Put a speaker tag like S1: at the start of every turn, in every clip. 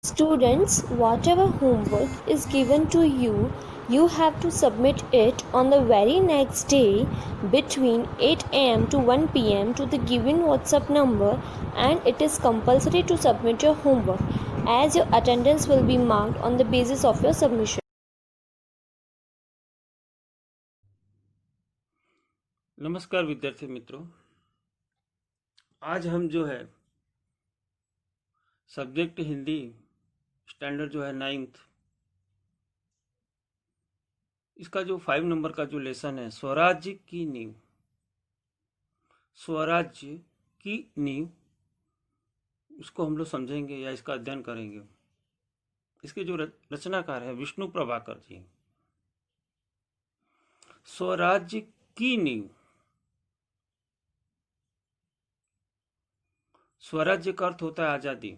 S1: Students, whatever homework is given to you, you have to submit it on the very next day between 8 am to 1 pm to the given WhatsApp number, and it is compulsory to submit your homework as your attendance will be marked on the basis of your submission.
S2: नमस्कार विद्यार्थी मित्रों, आज हम जो है subject Hindi standard जो है 9th, इसका जो 5 नंबर का जो लेसन है स्वराज्य की नींव, स्वराज्य की नींव, इसको हम लोग समझेंगे या इसका अध्ययन करेंगे। इसके जो रचनाकार है विष्णु प्रभाकर जी। स्वराज्य की नींव, स्वराज्य का अर्थ होता है आजादी।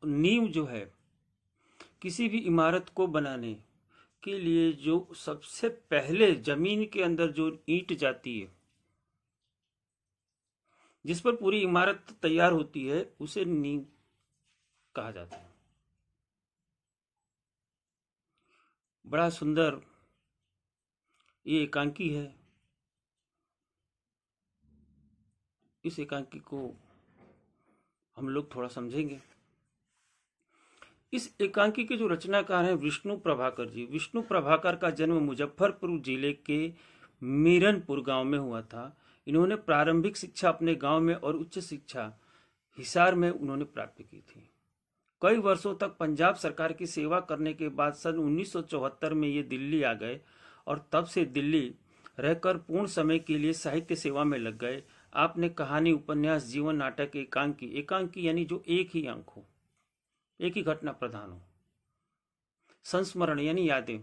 S2: नींव जो है किसी भी इमारत को बनाने के लिए जो सबसे पहले जमीन के अंदर जो ईंट जाती है, जिस पर पूरी इमारत तैयार होती है, उसे नींव कहा जाता है। बड़ा सुंदर ये एकांकी है। इस एकांकी को हम लोग थोड़ा समझेंगे। इस एकांकी के जो रचनाकार हैं विष्णु प्रभाकर जी। विष्णु प्रभाकर का जन्म मुजफ्फरपुर जिले के मीरनपुर गांव में हुआ था। इन्होंने प्रारंभिक शिक्षा अपने गांव में और उच्च शिक्षा हिसार में उन्होंने प्राप्त की थी। कई वर्षों तक पंजाब सरकार की सेवा करने के बाद सन 1974 में ये दिल्ली आ गए और तब से दिल्ली रहकर पूर्ण समय के लिए साहित्य सेवा में लग गए। आपने कहानी, उपन्यास, जीवन, नाटक, एकांकी यानी जो एक ही अंक हो, एक ही घटना प्रधान हो, संस्मरण यानी यादें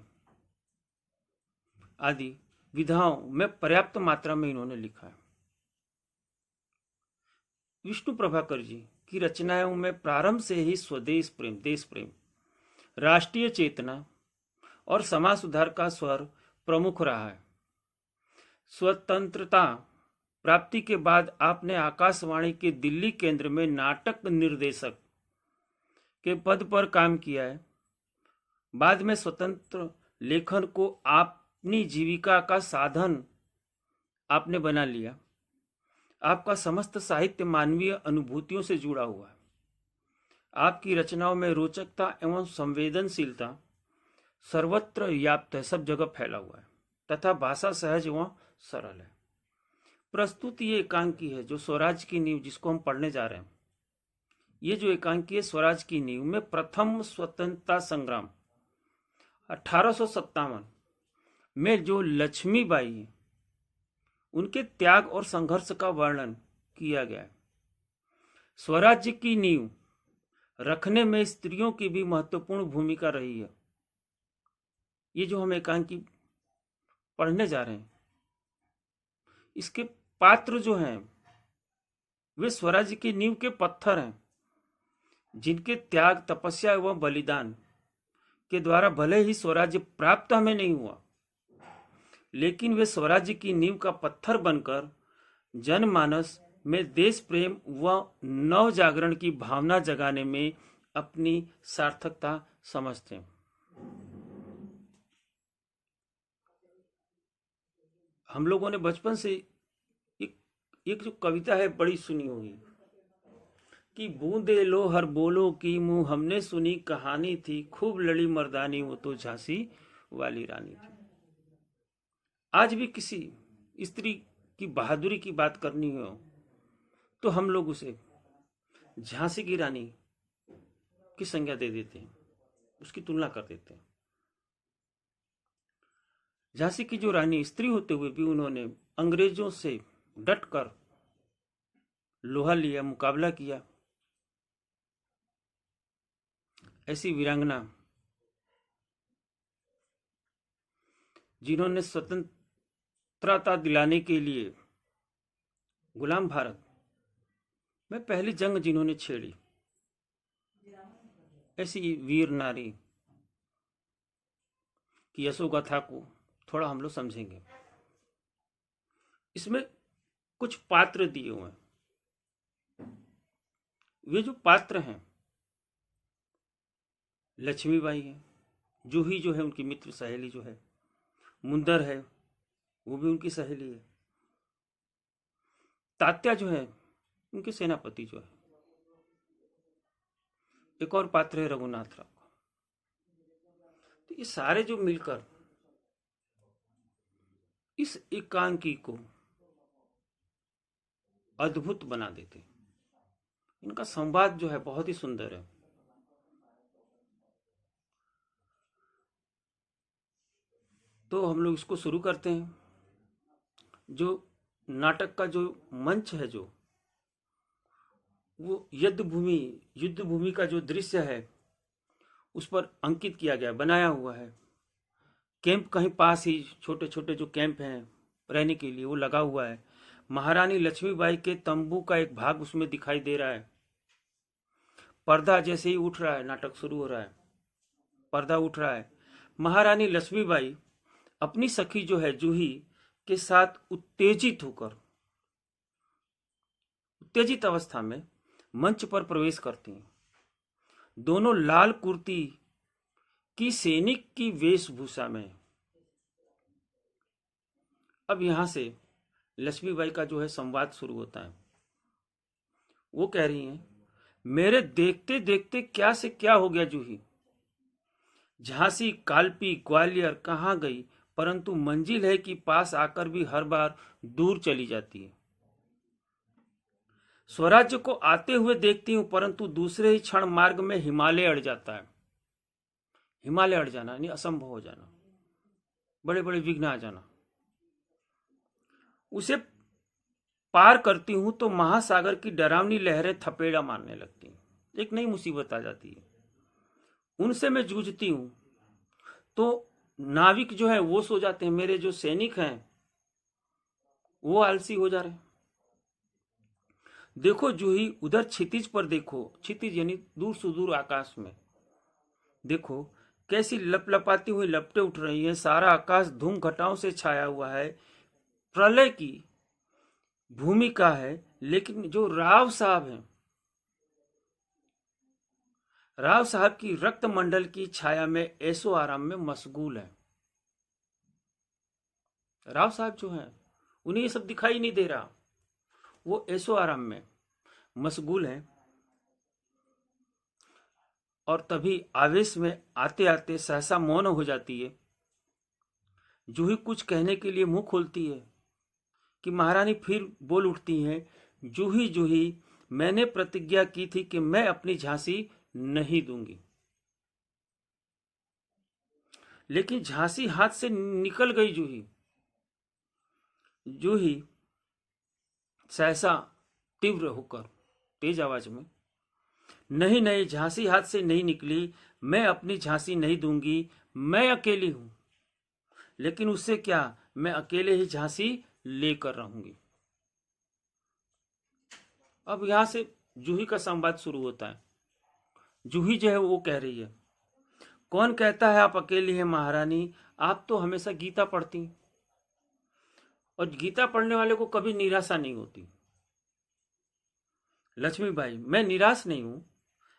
S2: आदि विधाओं में पर्याप्त मात्रा में इन्होंने लिखा है। विष्णु प्रभाकर जी की रचनाओं में प्रारंभ से ही स्वदेश प्रेम, देश प्रेम, राष्ट्रीय चेतना और समाज सुधार का स्वर प्रमुख रहा है। स्वतंत्रता प्राप्ति के बाद आपने आकाशवाणी के दिल्ली केंद्र में नाटक निर्देशक के पद पर काम किया है। बाद में स्वतंत्र लेखन को अपनी जीविका का साधन आपने बना लिया। आपका समस्त साहित्य मानवीय अनुभूतियों से जुड़ा हुआ है। आपकी रचनाओं में रोचकता एवं संवेदनशीलता सर्वत्र व्याप्त है, सब जगह फैला हुआ है तथा भाषा सहज एवं सरल है। प्रस्तुत ये एकांकी है जो स्वराज की नींव, जिसको हम पढ़ने जा रहे हैं। ये जो एकांकी है स्वराज की नींव में प्रथम स्वतंत्रता संग्राम 1857 में जो लक्ष्मीबाई है, उनके त्याग और संघर्ष का वर्णन किया गया है। स्वराज्य की नींव रखने में स्त्रियों की भी महत्वपूर्ण भूमिका रही है। ये जो हम एकांकी पढ़ने जा रहे हैं, इसके पात्र जो हैं वे स्वराज्य की नींव के पत्थर हैं, जिनके त्याग, तपस्या एवं बलिदान के द्वारा भले ही स्वराज्य प्राप्त हमें नहीं हुआ, लेकिन वे स्वराज्य की नींव का पत्थर बनकर जनमानस में देश प्रेम व नव जागरण की भावना जगाने में अपनी सार्थकता समझते हैं। हम लोगों ने बचपन से एक जो कविता है बड़ी सुनी होगी कि बूंदे लो हर बोलो की मुंह, हमने सुनी कहानी थी, खूब लड़ी मर्दानी, वो तो झांसी वाली रानी थी। आज भी किसी स्त्री की बहादुरी की बात करनी हो तो हम लोग उसे झांसी की रानी की संज्ञा दे देते हैं, उसकी तुलना कर देते हैं। झांसी की जो रानी स्त्री होते हुए भी उन्होंने अंग्रेजों से डटकर लोहा लिया, मुकाबला किया। ऐसी वीरांगना जिन्होंने स्वतंत्रता दिलाने के लिए गुलाम भारत में पहली जंग जिन्होंने छेड़ी, ऐसी वीर नारी की यशोगाथा को थोड़ा हम लोग समझेंगे। इसमें कुछ पात्र दिए हुए हैं। वे जो पात्र हैं, लक्ष्मीबाई है, जूही जो है उनकी मित्र सहेली जो है, मुंदर है वो भी उनकी सहेली है, तात्या जो है उनके सेनापति जो है, एक और पात्र है रघुनाथ राव। तो ये सारे जो मिलकर इस एकांकी को अद्भुत बना देते। इनका संवाद जो है बहुत ही सुंदर है। तो हम लोग इसको शुरू करते हैं। जो नाटक का जो मंच है, जो वो युद्ध भूमि का जो दृश्य है उस पर अंकित किया गया, बनाया हुआ है। कैंप कहीं पास ही छोटे छोटे जो कैंप हैं रहने के लिए वो लगा हुआ है। महारानी लक्ष्मीबाई के तंबू का एक भाग उसमें दिखाई दे रहा है। पर्दा जैसे ही उठ रहा है, नाटक शुरू हो रहा है, पर्दा उठ रहा है। महारानी लक्ष्मीबाई अपनी सखी जो है जूही के साथ उत्तेजित अवस्था में मंच पर प्रवेश करती हैं। दोनों लाल कुर्ती की सैनिक की वेशभूषा में। अब यहां से लक्ष्मीबाई का जो है संवाद शुरू होता है। वो कह रही हैं, मेरे देखते देखते क्या से क्या हो गया जूही। झांसी, कालपी, ग्वालियर कहाँ गई, परंतु मंजिल है कि पास आकर भी हर बार दूर चली जाती है। स्वराज्य को आते हुए देखती हूं, परंतु दूसरे ही क्षण मार्ग में हिमालय अड़ जाता है। हिमालय अड़ जाना यानी असंभव हो जाना, बड़े बड़े विघ्न आ जाना। उसे पार करती हूं तो महासागर की डरावनी लहरें थपेड़ा मारने लगती हैं। एक नई मुसीबत आ जाती है। उनसे मैं जूझती हूं तो नाविक जो है वो सो जाते हैं, मेरे जो सैनिक हैं वो आलसी हो जा रहे हैं। देखो जूही, उधर क्षितिज पर देखो। क्षितिज यानी दूर सुदूर आकाश में देखो, कैसी लपलपाती हुई लपटें उठ रही हैं। सारा आकाश धूम घटाओं से छाया हुआ है, प्रलय की भूमिका है। लेकिन जो राव साहब हैं, राव साहब की रक्त मंडल की छाया में ऐशो आराम में मशगूल है। राव साहब जो हैं उन्हें ये सब दिखाई नहीं दे रहा, वो ऐशो आराम में मशगूल हैं। और तभी आवेश में आते आते सहसा मौन हो जाती है। जूही कुछ कहने के लिए मुंह खोलती है कि महारानी फिर बोल उठती हैं, जूही जूही, मैंने प्रतिज्ञा की थी कि मैं अपनी झांसी नहीं दूंगी। लेकिन झांसी हाथ से निकल गई। जूही सहसा तीव्र होकर तेज आवाज में, नहीं नहीं, झांसी हाथ से नहीं निकली, मैं अपनी झांसी नहीं दूंगी। मैं अकेली हूं, लेकिन उससे क्या, मैं अकेले ही झांसी लेकर रहूंगी। अब यहां से जूही का संवाद शुरू होता है। जूही जो है वो कह रही है, कौन कहता है आप अकेली हैं महारानी, आप तो हमेशा गीता पढ़ती, और गीता पढ़ने वाले को कभी निराशा नहीं होती। लक्ष्मीबाई, मैं निराश नहीं हूं,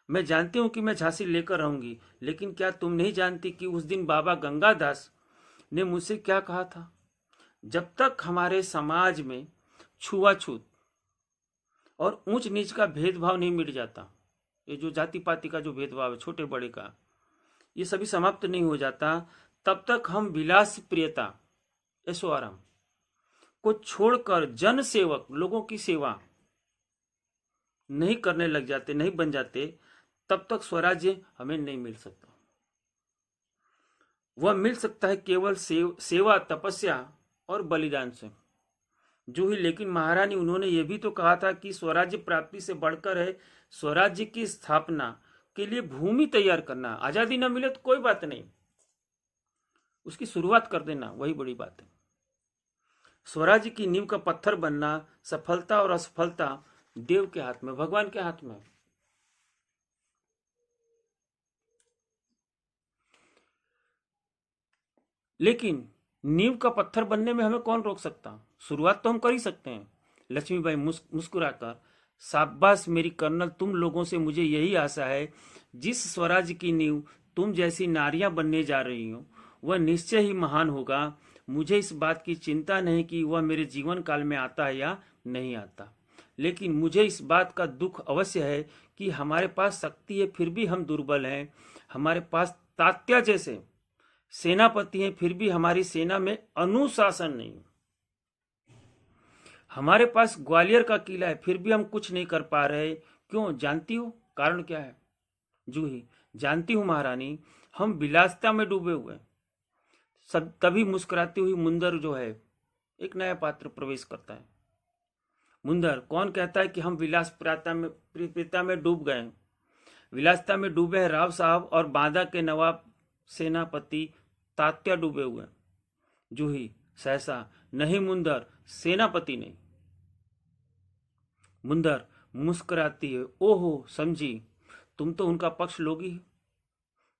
S2: मैं जानती हूं कि मैं झांसी लेकर रहूंगी, लेकिन क्या तुम नहीं जानती कि उस दिन बाबा गंगादास ने मुझसे क्या कहा था। जब तक हमारे समाज में छुआछूत और ऊंच नीच का भेदभाव नहीं मिट जाता, ये जो जाति पाति का जो भेदभाव है छोटे बड़े का, ये सभी समाप्त नहीं हो जाता, तब तक हम विलास प्रियता, ऐशो आराम को छोड़कर जन सेवक, लोगों की सेवा नहीं करने लग जाते, नहीं बन जाते, तब तक स्वराज्य हमें नहीं मिल सकता। वह मिल सकता है केवल सेवा, तपस्या और बलिदान से। जो ही, लेकिन महारानी, उन्होंने यह भी तो कहा था कि स्वराज्य प्राप्ति से बढ़कर है स्वराज्य की स्थापना के लिए भूमि तैयार करना। आजादी ना मिले तो कोई बात नहीं, उसकी शुरुआत कर देना, वही बड़ी बात है। स्वराज्य की नींव का पत्थर बनना, सफलता और असफलता देव के हाथ में, भगवान के हाथ में। लेकिन नींव का पत्थर बनने में हमें कौन रोक सकता। शुरुआत तो हम कर ही सकते हैं। लक्ष्मीबाई मुस्कुराकर शाबाश मेरी कर्नल, तुम लोगों से मुझे यही आशा है। जिस स्वराज्य की नींव तुम जैसी नारियां बनने जा रही हो वह निश्चय ही महान होगा। मुझे इस बात की चिंता नहीं कि वह मेरे जीवन काल में आता है या नहीं आता, लेकिन मुझे इस बात का दुख अवश्य है कि हमारे पास शक्ति है फिर भी हम दुर्बल हैं। हमारे पास तात्या जैसे सेनापति हैं फिर भी हमारी सेना में अनुशासन नहीं। हमारे पास ग्वालियर का किला है फिर भी हम कुछ नहीं कर पा रहे। क्यों जानती हो कारण क्या है? जूही, जानती हूँ महारानी, हम विलासिता में डूबे हुए हैं। सब तभी मुस्कुराती हुई मुंदर जो है, एक नया पात्र प्रवेश करता है। मुंदर, कौन कहता है कि हम प्रीता में डूब गए हैं? विलासिता में डूबे हैं राव साहब और बांदा के नवाब सेनापति तात्या डूबे हुए हैं। जूही सहसा, नहीं मुंदर, सेनापति नहीं। मुंदर मुस्कुराती है, ओहो समझी, तुम तो उनका पक्ष लोगी।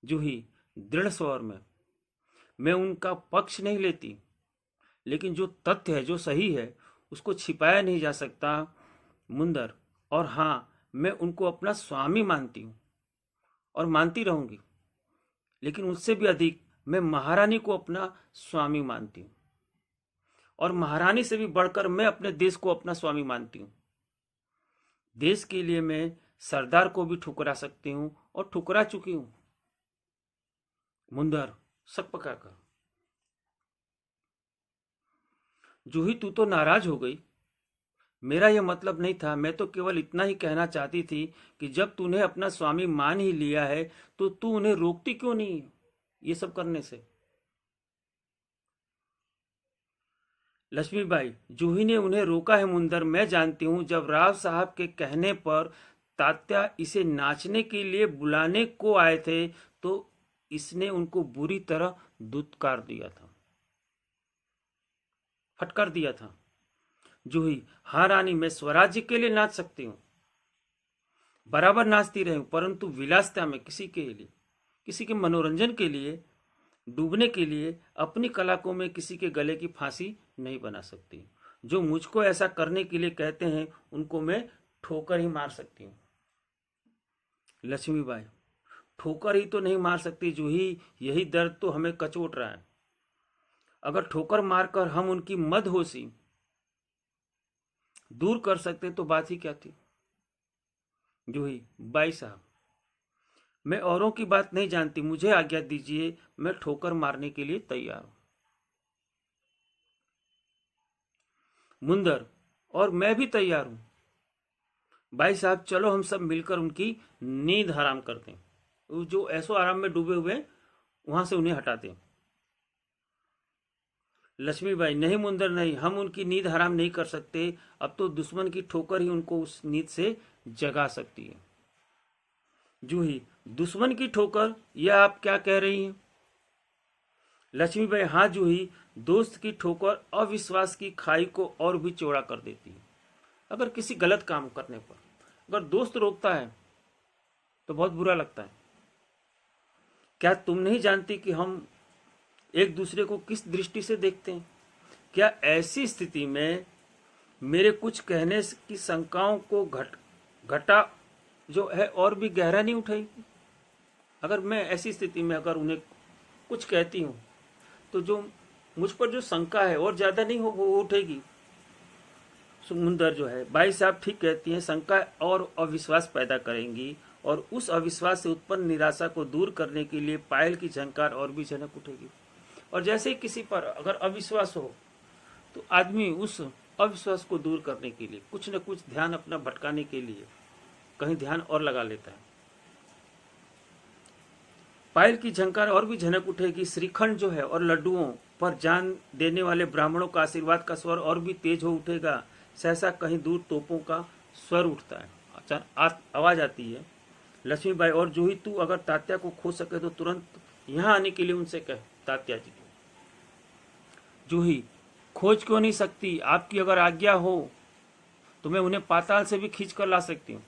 S2: जूही दृढ़ स्वर में, मैं उनका पक्ष नहीं लेती, लेकिन जो तथ्य है, जो सही है, उसको छिपाया नहीं जा सकता। मुंदर, और हाँ, मैं उनको अपना स्वामी मानती हूँ और मानती रहूंगी, लेकिन उससे भी अधिक मैं महारानी को अपना स्वामी मानती हूँ, और महारानी से भी बढ़कर मैं अपने देश को अपना स्वामी मानती हूँ। देश के लिए मैं सरदार को भी ठुकरा सकती हूँ और ठुकरा चुकी हूँ। मुंदर सक पकाकर, जूही तू तो नाराज हो गई। मेरा यह मतलब नहीं था, मैं तो केवल इतना ही कहना चाहती थी कि जब तूने अपना स्वामी मान ही लिया है तो तू उन्हें रोकती क्यों नहीं ये सब करने से? लक्ष्मीबाई, जूही ने उन्हें रोका है मुंदर, मैं जानती हूँ। जब राव साहब के कहने पर तात्या इसे नाचने के लिए बुलाने को आए थे तो इसने उनको बुरी तरह दुत्कार दिया था, फटकार दिया था। जूही, हाँ रानी, मैं स्वराज्य के लिए नाच सकती हूँ, बराबर नाचती रही, परंतु विलासिता में किसी के लिए, किसी के मनोरंजन के लिए, डूबने के लिए अपनी कला को मैं किसी के गले की फांसी नहीं बना सकती। जो मुझको ऐसा करने के लिए कहते हैं उनको मैं ठोकर ही मार सकती हूँ। लक्ष्मीबाई, ठोकर ही तो नहीं मार सकती जूही, यही दर्द तो हमें कचोट रहा है। अगर ठोकर मारकर हम उनकी मदहोशी दूर कर सकते तो बात ही क्या थी। जूही, बाई साहब, मैं औरों की बात नहीं जानती, मुझे आज्ञा दीजिए, मैं ठोकर मारने के लिए तैयार हूं। मुंदर, और मैं भी तैयार हूं। भाई साहब, चलो हम सब मिलकर उनकी नींद हराम करते हैं। जो ऐसो आराम में डूबे हुए हैं वहां से उन्हें हटाते हैं। लक्ष्मीबाई, नहीं मुंदर नहीं, हम उनकी नींद हराम नहीं कर सकते। अब तो दुश्मन की ठोकर ही उनको उस नींद से जगा सकती है। जूही, दुश्मन की ठोकर, यह आप क्या कह रही हैं? लक्ष्मीबाई, हाँ जूही, दोस्त की ठोकर अविश्वास की खाई को और भी चौड़ा कर देती है। अगर किसी गलत काम करने पर अगर दोस्त रोकता है तो बहुत बुरा लगता है। क्या तुम नहीं जानती कि हम एक दूसरे को किस दृष्टि से देखते हैं? क्या ऐसी स्थिति में मेरे कुछ कहने की शंकाओं को घटा जो है और भी गहरा नहीं उठाएगी? अगर मैं ऐसी स्थिति में अगर उन्हें कुछ कहती हूँ तो जो मुझ पर जो शंका है और ज्यादा नहीं हो उठेगी। सुमुंदर जो है, भाई साहब ठीक कहती हैं, शंका और अविश्वास पैदा करेंगी और उस अविश्वास से उत्पन्न निराशा को दूर करने के लिए पायल की झंकार और भी झनक उठेगी। और जैसे ही किसी पर अगर अविश्वास हो तो आदमी उस अविश्वास को दूर करने के लिए कुछ न कुछ ध्यान अपना भटकाने के लिए कहीं ध्यान और लगा लेता है। पायल की झंकार और भी झनक उठेगी। श्रीखंड जो है और लड्डुओं पर जान देने वाले ब्राह्मणों का आशीर्वाद का स्वर और भी तेज हो उठेगा। सहसा कहीं दूर तोपों का स्वर उठता है, अचानक आवाज आती है। लक्ष्मीबाई, और जूही, तू अगर तात्या को खो सके तो तुरंत यहाँ आने के लिए उनसे कह। तात्या जी, जूही, खोज क्यों नहीं सकती? आपकी अगर आज्ञा हो तो मैं उन्हें पाताल से भी खींच कर ला सकती हूँ।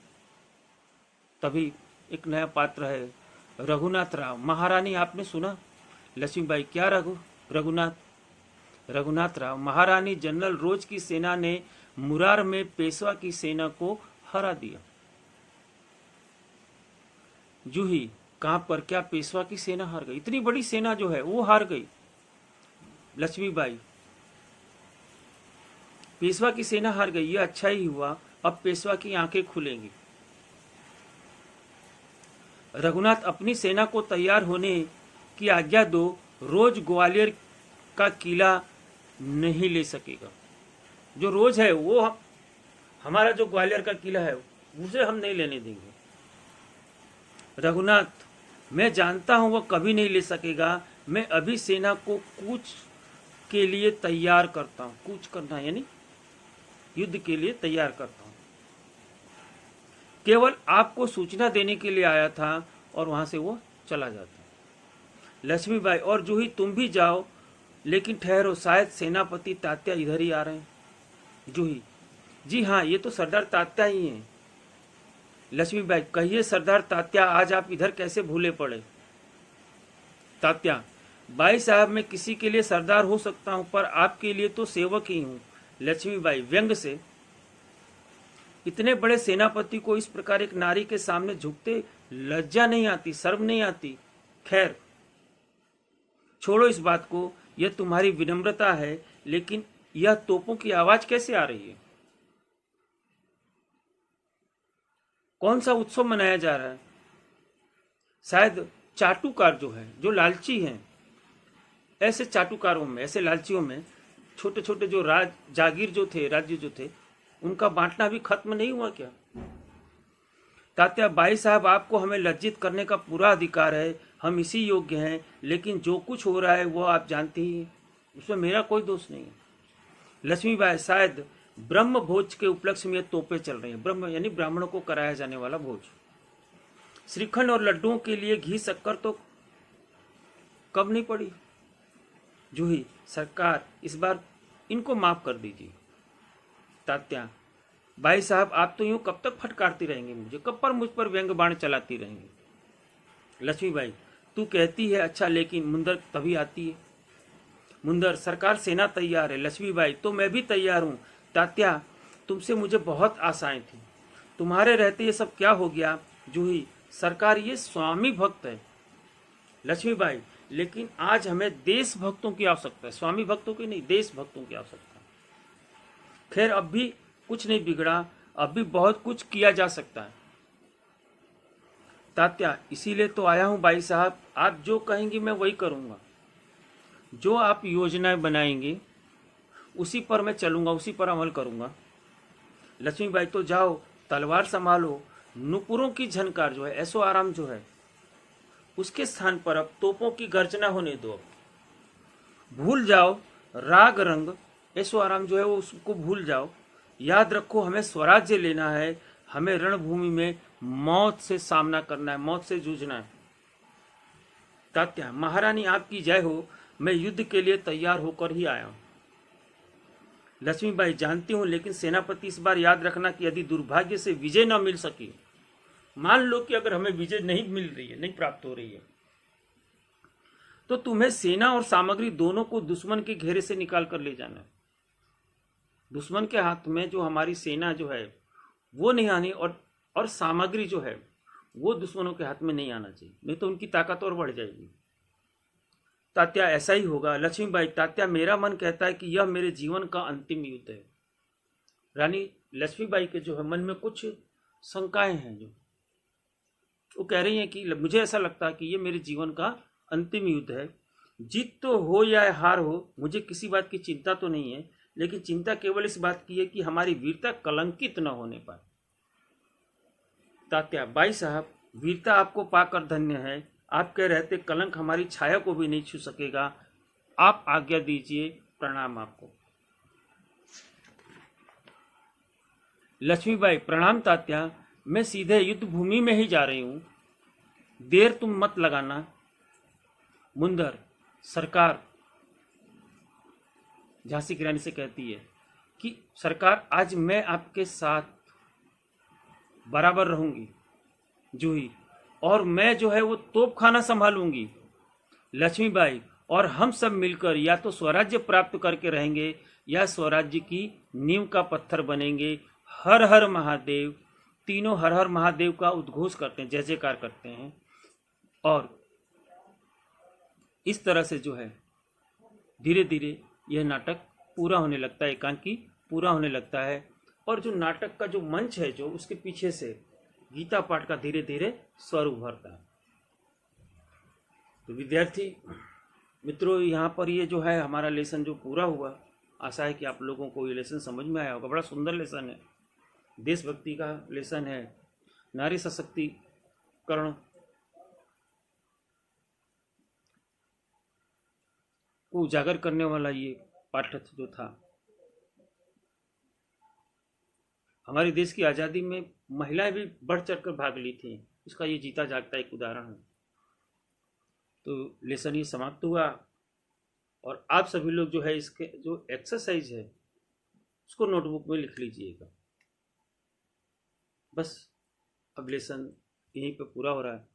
S2: तभी एक नया पात्र है, रघुनाथ राव। महारानी, आपने सुना? लक्ष्मीबाई, क्या रघुनाथ राव? महारानी जनरल रोज की सेना ने मुरार में पेशवा की सेना को हरा दिया। जूही कांप कर, क्या पेशवा की सेना हार गई? इतनी बड़ी सेना जो है वो हार गई। लक्ष्मीबाई, पेशवा की सेना हार गई, ये अच्छा ही हुआ, अब पेशवा की आंखें खुलेंगी। रघुनाथ, अपनी सेना को तैयार होने की आज्ञा दो, रोज ग्वालियर का किला नहीं ले सकेगा। जो रोज है वो हमारा जो ग्वालियर का किला है उसे हम नहीं लेने देंगे। रघुनाथ, मैं जानता हूं वह कभी नहीं ले सकेगा, मैं अभी सेना को कूच के लिए तैयार करता हूं। कूच करना यानी युद्ध के लिए तैयार करता हूं। केवल आपको सूचना देने के लिए आया था, और वहां से वो चला जाता। लक्ष्मीबाई, और जूही तुम भी जाओ, लेकिन ठहरो, शायद सेनापति तात्या इधर ही आ रहे हैं। जूही, जी हाँ, ये तो सरदार तात्या ही हैं। लक्ष्मीबाई, कहिए सरदार तात्या, आज आप इधर कैसे भूले पड़े? तात्या, बाई साहब, मैं किसी के लिए सरदार हो सकता हूं, पर आपके लिए तो सेवक ही हूं। लक्ष्मीबाई व्यंग से, इतने बड़े सेनापति को इस प्रकार एक नारी के सामने झुकते लज्जा नहीं आती, शर्म नहीं आती? खैर छोड़ो इस बात को, यह तुम्हारी विनम्रता है, लेकिन यह तोपों की आवाज कैसे आ रही है? कौन सा उत्सव मनाया जा रहा है? शायद चाटुकार जो है, जो लालची हैं, ऐसे चाटुकारों में, ऐसे लालचियों में छोटे छोटे जो जागीर जो थे, राज्य जो थे, उनका बांटना भी खत्म नहीं हुआ क्या? तात्या, बाई साहब, आपको हमें लज्जित करने का पूरा अधिकार है, हम इसी योग्य हैं, लेकिन जो कुछ हो रहा है वो आप जानते ही हैं, उसमें मेरा कोई दोष नहीं है। लक्ष्मीबाई, शायद ब्रह्म भोज के उपलक्ष्य में तोपे चल रही हैं। ब्रह्म यानी ब्राह्मणों को कराया जाने वाला भोज। श्रीखंड और लड्डुओं के लिए घी शक्कर तो कब नहीं पड़ी? जूही, सरकार, इस बार इनको माफ कर दीजिए। तात्या, भाई साहब, आप तो यूं कब तक फटकारती रहेंगे मुझे, कब पर मुझ पर व्यंग बाण चलाती रहेंगे? लक्ष्मीबाई, तू कहती है अच्छा, लेकिन मुंदर तभी आती है। मुंदर, सरकार सेना तैयार है। लक्ष्मीबाई, तो मैं भी तैयार हूं। तात्या, तुमसे मुझे बहुत आशाएं थी, तुम्हारे रहते ये सब क्या हो गया? जूही, सरकार ये स्वामी भक्त है। लक्ष्मीबाई, लेकिन आज हमें देश भक्तों की आवश्यकता है, स्वामी भक्तों की नहीं, देश भक्तों की आवश्यकता है। खैर, अब भी कुछ नहीं बिगड़ा, अब भी बहुत कुछ किया जा सकता है। तात्या, इसीलिए तो आया हूं बाई साहब, आप जो कहेंगी मैं वही करूंगा, जो आप योजनाएं बनाएंगे उसी पर मैं चलूंगा, उसी पर अमल करूंगा। लक्ष्मीबाई, तो जाओ, तलवार संभालो, नुपुरों की झनकार जो है, ऐसो आराम जो है, उसके स्थान पर अब तोपों की गर्जना होने दो। भूल जाओ राग रंग, ऐसो आराम जो है वो उसको भूल जाओ। याद रखो, हमें स्वराज्य लेना है, हमें रणभूमि में मौत से सामना करना है, मौत से जूझना है। तात्या, महारानी आपकी जय हो, मैं युद्ध के लिए तैयार होकर ही आया हूं। लक्ष्मीबाई, जानती हूं, लेकिन सेनापति, इस बार याद रखना कि यदि दुर्भाग्य से विजय न मिल सकी, मान लो कि अगर हमें विजय नहीं मिल रही है, नहीं प्राप्त हो रही है, तो तुम्हें सेना और सामग्री दोनों को दुश्मन के घेरे से निकाल कर ले जाना है। दुश्मन के हाथ में जो हमारी सेना जो है वो नहीं आनी, और सामग्री जो है वो दुश्मनों के हाथ में नहीं आना चाहिए, नहीं तो उनकी ताकत और बढ़ जाएगी। तात्या, ऐसा ही होगा। लक्ष्मीबाई, तात्या, मेरा मन कहता है कि यह मेरे जीवन का अंतिम युद्ध है। रानी लक्ष्मीबाई के जो है मन में कुछ शंकाएं हैं, जो वो कह रही हैं कि मुझे ऐसा लगता है कि ये मेरे जीवन का अंतिम युद्ध है। जीत तो हो या हार हो, मुझे किसी बात की चिंता तो नहीं है, लेकिन चिंता केवल इस बात की है कि हमारी वीरता कलंकित न होने पाए। तात्या, बाई साहब, वीरता आपको पाकर धन्य है, आपके रहते कलंक हमारी छाया को भी नहीं छू सकेगा। आप आज्ञा दीजिए, प्रणाम आपको। लक्ष्मीबाई, प्रणाम तात्या, मैं सीधे युद्ध भूमि में ही जा रही हूं, देर तुम मत लगाना। मुंदर, सरकार, झांसी की रानी से कहती है कि सरकार, आज मैं आपके साथ बराबर रहूंगी। जूही, और मैं जो है वो तोपखाना संभालूंगी। लक्ष्मीबाई, और हम सब मिलकर या तो स्वराज्य प्राप्त करके रहेंगे या स्वराज्य की नींव का पत्थर बनेंगे। हर हर महादेव, तीनों हर हर महादेव का उद्घोष करते हैं, जय जयकार करते हैं। और इस तरह से जो है धीरे धीरे यह नाटक पूरा होने लगता है, एकांकी पूरा होने लगता है। और जो नाटक का जो मंच है, जो उसके पीछे से गीता पाठ का धीरे धीरे स्वर उभरता है। तो विद्यार्थी मित्रों, यहाँ पर ये जो है हमारा लेसन जो पूरा हुआ, आशा है कि आप लोगों को ये लेसन समझ में आया होगा। बड़ा सुंदर लेसन है, देशभक्ति का लेसन है, नारी सशक्तिकरण को उजागर करने वाला ये पाठ जो था। हमारे देश की आज़ादी में महिलाएं भी बढ़ चढ़कर भाग ली थी, इसका ये जीता जागता एक उदाहरण है। तो लेसन ये समाप्त हुआ और आप सभी लोग जो है इसके जो एक्सरसाइज है उसको नोटबुक में लिख लीजिएगा। बस अब लेसन यहीं पे पूरा हो रहा है।